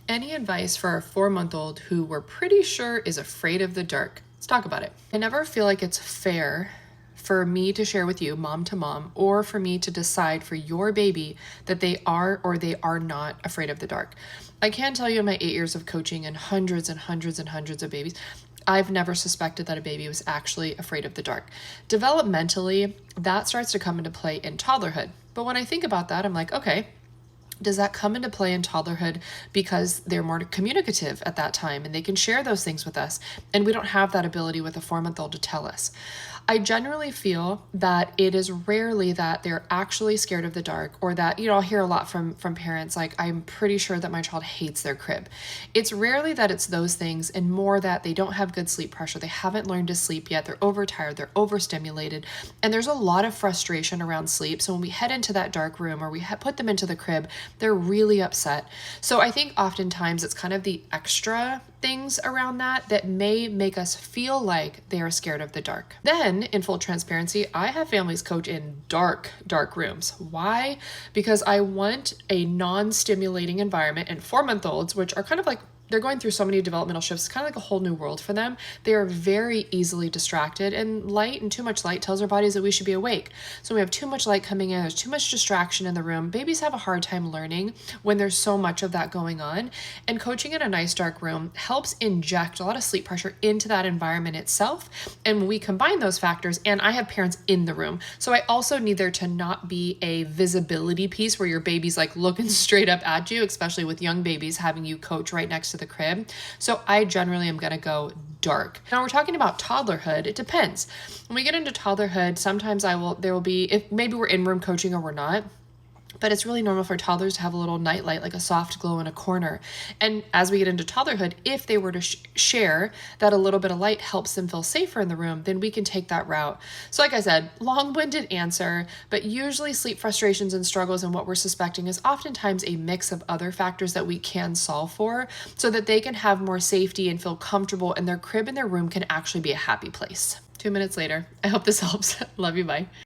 Any advice for a 4-month-old who we're pretty sure is afraid of the dark? Let's talk about it. I never feel like it's fair for me to share with you, mom to mom, or for me to decide for your baby that they are or they are not afraid of the dark. I can tell you in my 8 years of coaching and hundreds and hundreds and hundreds of babies, I've never suspected that a baby was actually afraid of the dark. Developmentally, that starts to come into play in toddlerhood. But when I think about that, I'm like, okay, does that come into play in toddlerhood because they're more communicative at that time and they can share those things with us, and we don't have that ability with a 4-month-old to tell us? I generally feel that it is rarely that they're actually scared of the dark, or that, I'll hear a lot from parents like, I'm pretty sure that my child hates their crib. It's rarely that it's those things, and more that they don't have good sleep pressure. They haven't learned to sleep yet. They're overtired, they're overstimulated, and there's a lot of frustration around sleep. So when we head into that dark room or we put them into the crib, they're really upset. So I think oftentimes it's kind of the extra things around that may make us feel like they are scared of the dark. Then, in full transparency, I have families coach in dark rooms. Why? Because I want a non-stimulating environment, and 4-month-olds, which are kind of like, they're going through so many developmental shifts, it's kind of like a whole new world for them. They are very easily distracted, and light and too much light tells our bodies that we should be awake. So we have too much light coming in, there's too much distraction in the room. Babies have a hard time learning when there's so much of that going on. And coaching in a nice dark room helps inject a lot of sleep pressure into that environment itself. And when we combine those factors, and I have parents in the room, so I also need there to not be a visibility piece where your baby's like looking straight up at you, especially with young babies having you coach right next to the crib. So I generally am going to go dark. Now we're talking about toddlerhood. It depends. When we get into toddlerhood, sometimes there will be, if maybe we're in room coaching or we're not, but it's really normal for toddlers to have a little night light, like a soft glow in a corner. And as we get into toddlerhood, if they were to share that a little bit of light helps them feel safer in the room, then we can take that route. So like I said, long-winded answer, but usually sleep frustrations and struggles and what we're suspecting is oftentimes a mix of other factors that we can solve for so that they can have more safety and feel comfortable, and their crib and their room can actually be a happy place. 2 minutes later. I hope this helps. Love you. Bye.